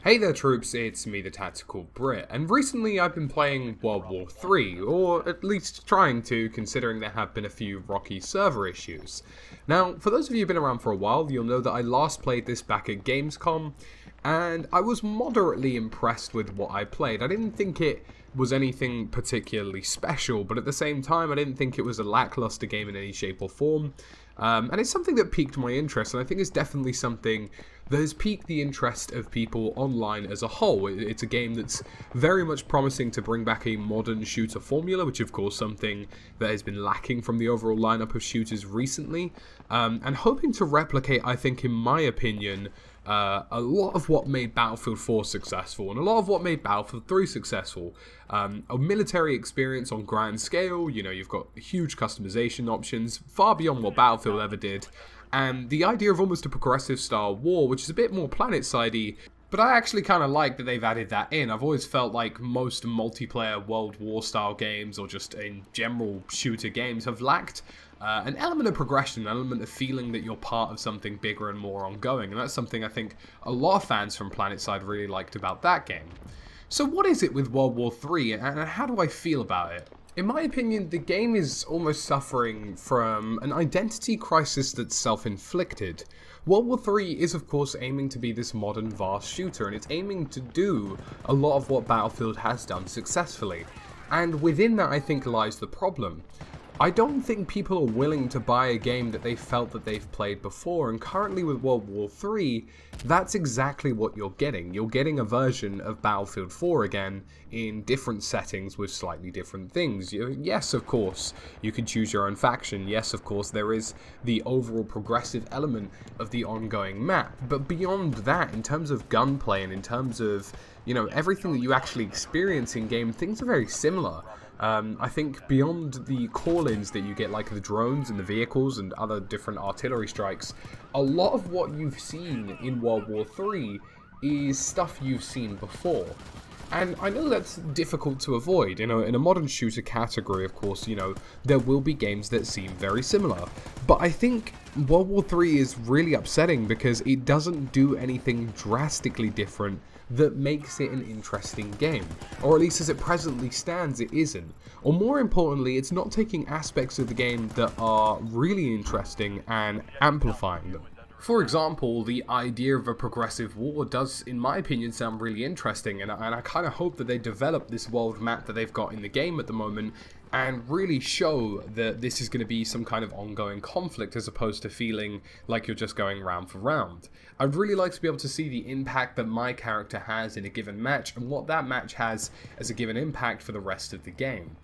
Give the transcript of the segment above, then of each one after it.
Hey there troops, it's me TheTacticalBrit, and recently I've been playing World War III, or at least trying to, considering there have been a few rocky server issues. Now, for those of you who've been around for a while, you'll know that I last played this back at Gamescom, and I was moderately impressed with what I played. I didn't think it was anything particularly special, but at the same time I didn't think it was a lackluster game in any shape or form. And it's something that piqued my interest, and I think it's definitely something that has piqued the interest of people online as a whole. It's a game that's very much promising to bring back a modern shooter formula, which of course something that has been lacking from the overall lineup of shooters recently, and hoping to replicate, I think, in my opinion, a lot of what made Battlefield 4 successful, and a lot of what made Battlefield 3 successful. A military experience on grand scale, you know, you've got huge customization options, far beyond what Battlefield ever did, and the idea of almost a progressive style war, which is a bit more planet-sidey, but I actually kind of like that they've added that in. I've always felt like most multiplayer World War style games, or just in general shooter games, have lacked an element of progression, an element of feeling that you're part of something bigger and more ongoing, and that's something I think a lot of fans from PlanetSide really liked about that game. So what is it with World War III, and how do I feel about it? In my opinion, the game is almost suffering from an identity crisis that's self-inflicted. World War III is of course aiming to be this modern vast shooter, and it's aiming to do a lot of what Battlefield has done successfully. And within that, I think, lies the problem. I don't think people are willing to buy a game that they felt that they've played before, and currently with World War III, that's exactly what you're getting. You're getting a version of Battlefield 4 again, in different settings with slightly different things. Yes, of course, you can choose your own faction. Yes, of course, there is the overall progressive element of the ongoing map. But beyond that, in terms of gunplay and in terms of, you know, everything that you actually experience in game, things are very similar. I think beyond the call-ins that you get, like the drones and the vehicles and other different artillery strikes, a lot of what you've seen in World War III is stuff you've seen before. And I know that's difficult to avoid. You know, in a modern shooter category, of course, you know, there will be games that seem very similar. But I think World War III is really upsetting because it doesn't do anything drastically different that makes it an interesting game. Or at least as it presently stands, it isn't. Or more importantly, it's not taking aspects of the game that are really interesting and amplifying them. For example, the idea of a progressive war does, in my opinion, sound really interesting, and I kind of hope that they develop this world map that they've got in the game at the moment and really show that this is going to be some kind of ongoing conflict as opposed to feeling like you're just going round for round. I'd really like to be able to see the impact that my character has in a given match and what that match has as a given impact for the rest of the game.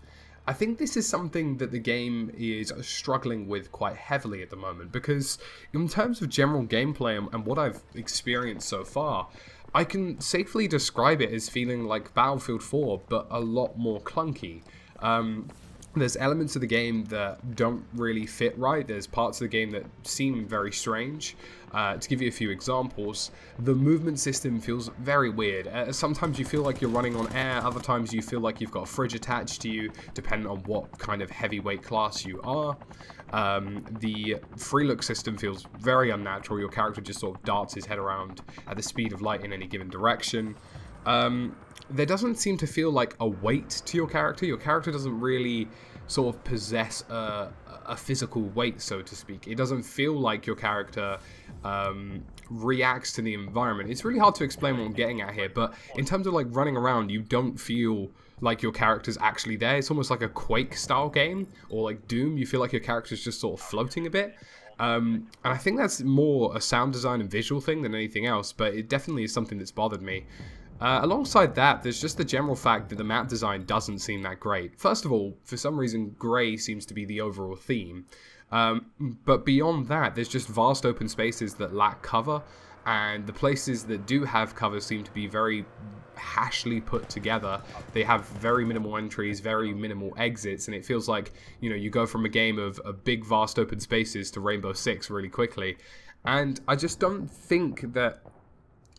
I think this is something that the game is struggling with quite heavily at the moment, because in terms of general gameplay and what I've experienced so far, I can safely describe it as feeling like Battlefield 4, but a lot more clunky. There's elements of the game that don't really fit right. There's parts of the game that seem very strange. To give you a few examples, the movement system feels very weird. Sometimes you feel like you're running on air, other times you feel like you've got a fridge attached to you, depending on what kind of heavyweight class you are. The free look system feels very unnatural. Your character just sort of darts his head around at the speed of light in any given direction. There doesn't seem to feel like a weight to your character. Your character doesn't really sort of possess a physical weight, so to speak. It doesn't feel like your character reacts to the environment. It's really hard to explain what I'm getting at here, but in terms of like running around, you don't feel like your character's actually there. It's almost like a Quake style game, or like Doom. You feel like your character's just sort of floating a bit. And I think that's more a sound design and visual thing than anything else, but it definitely is something that's bothered me. Alongside that, there's just the general fact that the map design doesn't seem that great. First of all, for some reason, grey seems to be the overall theme. But beyond that, there's just vast open spaces that lack cover, and the places that do have cover seem to be very hashly put together. They have very minimal entries, very minimal exits, and it feels like, you know, you go from a game of big vast open spaces to Rainbow Six really quickly. And I just don't think that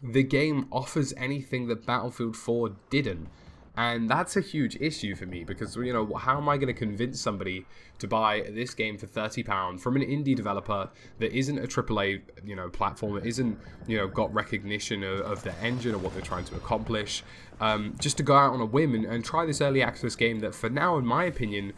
the game offers anything that Battlefield 4 didn't. And that's a huge issue for me because, you know, how am I going to convince somebody to buy this game for £30 from an indie developer that isn't a AAA, you know, platform, that isn't, you know, got recognition of their engine or what they're trying to accomplish, just to go out on a whim and try this early access game that for now, in my opinion,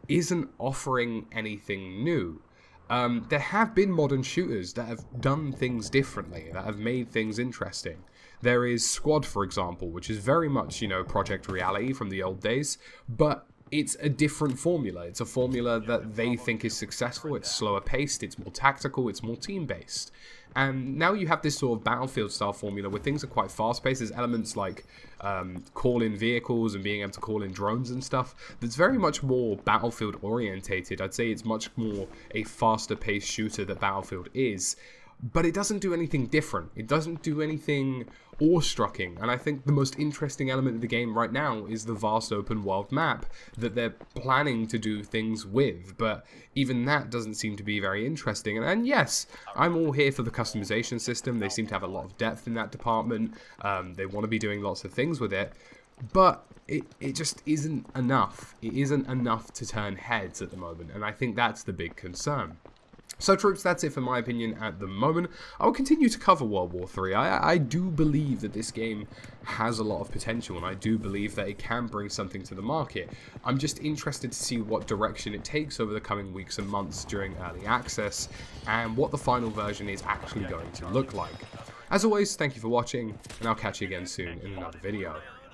isn't offering anything new. There have been modern shooters that have done things differently, that have made things interesting. There is Squad, for example, which is very much, you know, Project Reality from the old days, but it's a different formula. It's a formula that they think is successful. It's slower paced, it's more tactical, it's more team-based. And now you have this sort of Battlefield-style formula where things are quite fast-paced. There's elements like call-in vehicles and being able to call in drones and stuff that's very much more Battlefield-orientated. I'd say it's much more a faster-paced shooter that Battlefield is. But it doesn't do anything different. It doesn't do anything awe-striking. And I think the most interesting element of the game right now is the vast open world map that they're planning to do things with. But even that doesn't seem to be very interesting. And yes, I'm all here for the customization system. They seem to have a lot of depth in that department. They want to be doing lots of things with it. But it just isn't enough. It isn't enough to turn heads at the moment. And I think that's the big concern. So troops, that's it for my opinion at the moment. I will continue to cover World War III. I do believe that this game has a lot of potential, and I do believe that it can bring something to the market. I'm just interested to see what direction it takes over the coming weeks and months during early access, and what the final version is actually going to look like. As always, thank you for watching, and I'll catch you again soon in another video.